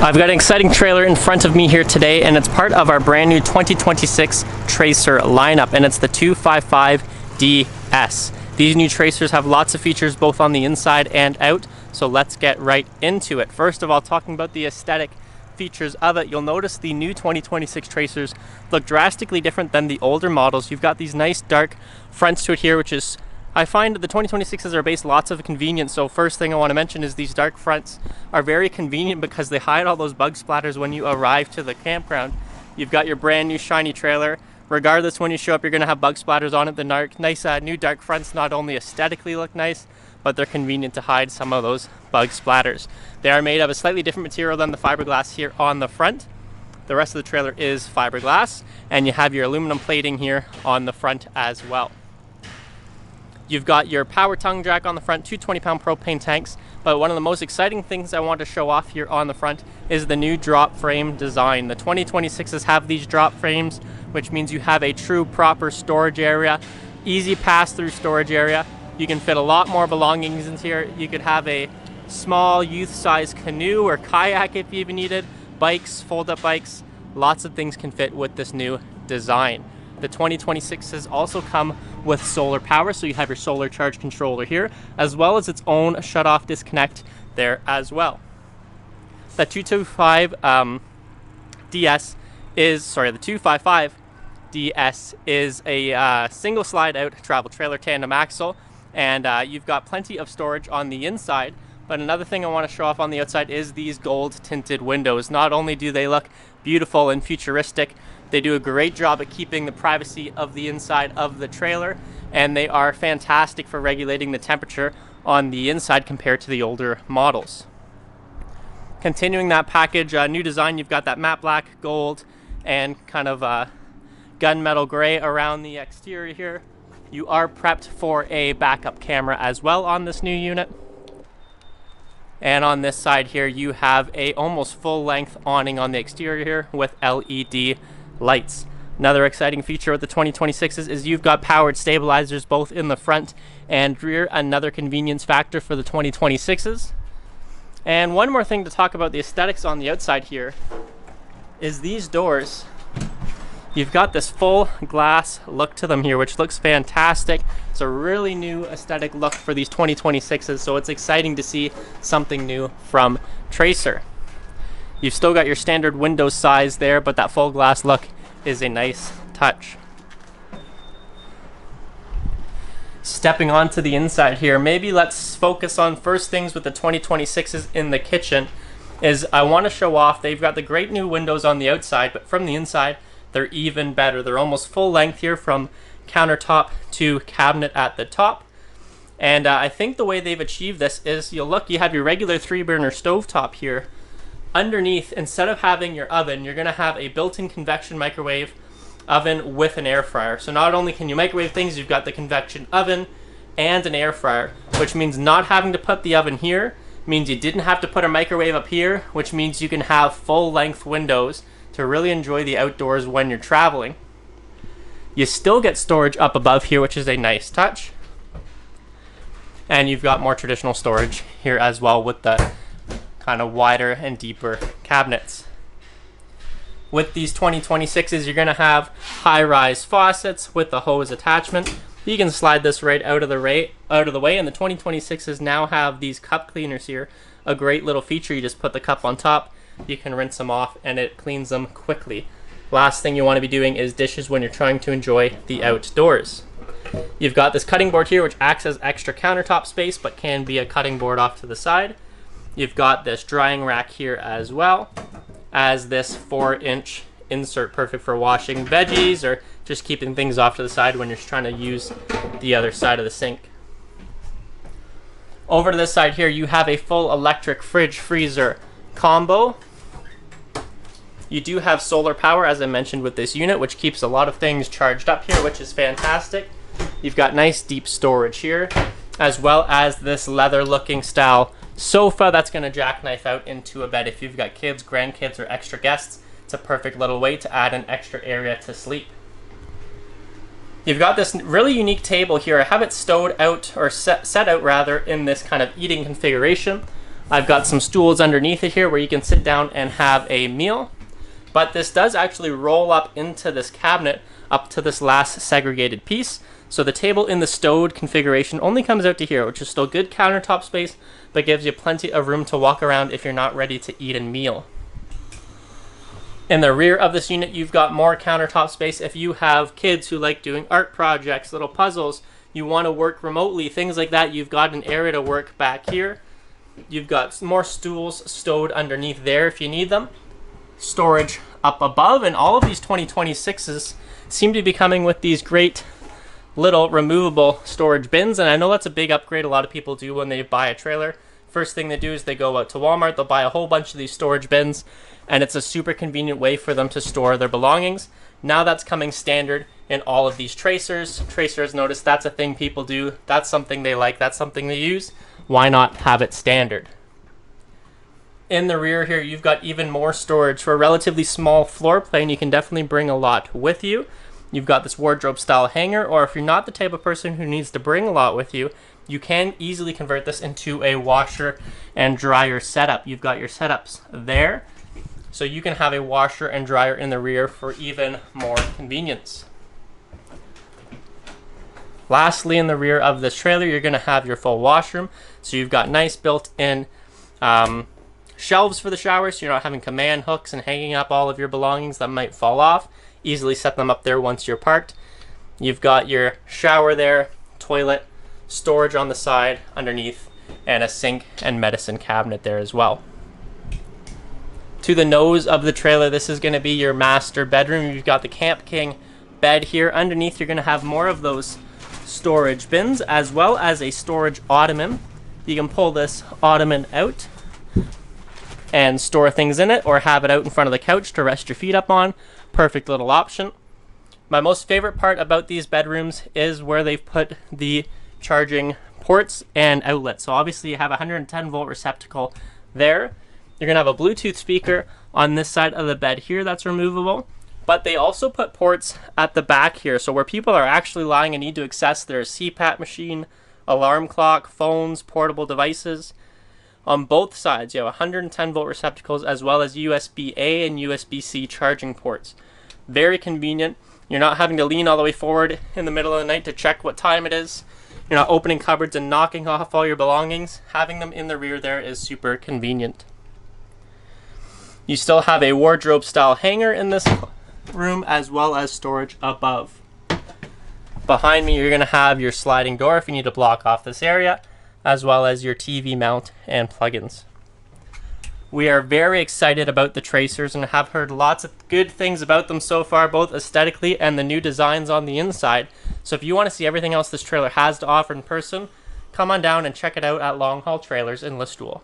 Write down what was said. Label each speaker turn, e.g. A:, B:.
A: I've got an exciting trailer in front of me here today, and it's part of our brand new 2026 Tracer lineup, and it's the 255DS. These new Tracers have lots of features both on the inside and out, so let's get right into it. First of all, talking about the aesthetic features of it, you'll notice the new 2026 Tracers look drastically different than the older models. You've got these nice dark fronts to it here, which is, I find the 2026s are based lots of convenience. So first thing I want to mention is these dark fronts are very convenient because they hide all those bug splatters when you arrive to the campground. You've got your brand new shiny trailer. Regardless, when you show up, you're going to have bug splatters on it. The nice new dark fronts not only aesthetically look nice, but they're convenient to hide some of those bug splatters. They are made of a slightly different material than the fiberglass here on the front. The rest of the trailer is fiberglass, and you have your aluminum plating here on the front as well. You've got your power tongue jack on the front, two 20-pound propane tanks, but one of the most exciting things I want to show off here on the front is the new drop frame design. The 2026s have these drop frames, which means you have a true proper storage area, easy pass-through storage area. You can fit a lot more belongings in here. You could have a small youth-sized canoe or kayak if you even needed, bikes, fold-up bikes, lots of things can fit with this new design. The 2026s also come with solar power, so you have your solar charge controller here, as well as its own shut-off disconnect there as well. The 255DS is a single slide-out travel trailer tandem axle, and you've got plenty of storage on the inside. But another thing I want to show off on the outside is these gold tinted windows. Not only do they look beautiful and futuristic, they do a great job at keeping the privacy of the inside of the trailer, and they are fantastic for regulating the temperature on the inside compared to the older models. Continuing that package, new design, you've got that matte black, gold, and kind of gunmetal gray around the exterior here. You are prepped for a backup camera as well on this new unit. And on this side here, you have a almost full-length awning on the exterior here with LED lights. Another exciting feature with the 2026s is you've got powered stabilizers both in the front and rear, another convenience factor for the 2026s. And one more thing to talk about the aesthetics on the outside here is these doors. You've got this full glass look to them here, which looks fantastic. It's a really new aesthetic look for these 2026s, so it's exciting to see something new from Tracer. You've still got your standard window size there, but that full glass look is a nice touch. Stepping onto the inside here, maybe let's focus on first things with the 2026s in the kitchen. Is I want to show off, they've got the great new windows on the outside, but from the inside, they're even better. They're almost full length here from countertop to cabinet at the top. And I think the way they've achieved this is, you have your regular 3-burner stovetop here. Underneath, instead of having your oven, you're going to have a built-in convection microwave oven with an air fryer. So not only can you microwave things, you've got the convection oven and an air fryer, which means not having to put the oven here means you didn't have to put a microwave up here, which means you can have full-length windows to really enjoy the outdoors when you're traveling. You still get storage up above here, which is a nice touch. And you've got more traditional storage here as well with the kind of wider and deeper cabinets. With these 2026s, you're going to have high-rise faucets with the hose attachment. You can slide this right out of the way, and the 2026s now have these cup cleaners here. A great little feature. You just put the cup on top, you can rinse them off, and it cleans them quickly. Last thing you want to be doing is dishes when you're trying to enjoy the outdoors. You've got this cutting board here, which acts as extra countertop space, but can be a cutting board off to the side. You've got this drying rack here as well as this 4-inch insert, perfect for washing veggies or just keeping things off to the side when you're trying to use the other side of the sink. Over to this side here, you have a full electric fridge freezer combo. You do have solar power, as I mentioned, with this unit, which keeps a lot of things charged up here, which is fantastic. You've got nice deep storage here, as well as this leather looking style sofa that's going to jackknife out into a bed. If you've got kids, grandkids, or extra guests, it's a perfect little way to add an extra area to sleep. You've got this really unique table here. I have it stowed out, or set out rather, in this kind of eating configuration. I've got some stools underneath it here where you can sit down and have a meal. But this does actually roll up into this cabinet up to this last segregated piece. So the table in the stowed configuration only comes out to here, which is still good countertop space, but gives you plenty of room to walk around if you're not ready to eat a meal. In the rear of this unit, you've got more countertop space. If you have kids who like doing art projects, little puzzles, you want to work remotely, things like that, you've got an area to work back here. You've got more stools stowed underneath there if you need them. Storage up above, and all of these 2026s seem to be coming with these great little removable storage bins, and I know that's a big upgrade a lot of people do when they buy a trailer. First thing they do is they go out to Walmart, they'll buy a whole bunch of these storage bins, and it's a super convenient way for them to store their belongings. Now that's coming standard in all of these tracers. Tracers, notice that's a thing people do. That's something they like. That's something they use. Why not have it standard? In the rear here, you've got even more storage. For a relatively small floor plan, you can definitely bring a lot with you. You've got this wardrobe style hanger, or if you're not the type of person who needs to bring a lot with you, you can easily convert this into a washer and dryer setup. You've got your setups there, so you can have a washer and dryer in the rear for even more convenience. Lastly, in the rear of this trailer, you're going to have your full washroom. So you've got nice built-in shelves for the shower, so you're not having command hooks and hanging up all of your belongings that might fall off. Easily set them up there once you're parked. You've got your shower there, toilet, storage on the side underneath, and a sink and medicine cabinet there as well. To the nose of the trailer, this is going to be your master bedroom. You've got the Camp King bed here. Underneath, you're going to have more of those storage bins, as well as a storage ottoman. You can pull this ottoman out and store things in it, or have it out in front of the couch to rest your feet up on. Perfect little option. My most favorite part about these bedrooms is where they've put the charging ports and outlets. So obviously you have a 110 volt receptacle there. You're going to have a Bluetooth speaker on this side of the bed here that's removable. But they also put ports at the back here, so where people are actually lying and need to access their CPAP machine, alarm clock, phones, portable devices. On both sides, you have 110 volt receptacles as well as USB-A and USB-C charging ports. Very convenient. You're not having to lean all the way forward in the middle of the night to check what time it is. You're not opening cupboards and knocking off all your belongings. Having them in the rear there is super convenient. You still have a wardrobe style hanger in this room as well as storage above. Behind me, you're going to have your sliding door if you need to block off this area, as well as your TV mount and plugins. We are very excited about the tracers and have heard lots of good things about them so far, both aesthetically and the new designs on the inside. So if you want to see everything else this trailer has to offer in person, come on down and check it out at Long Haul Trailers in Listowel.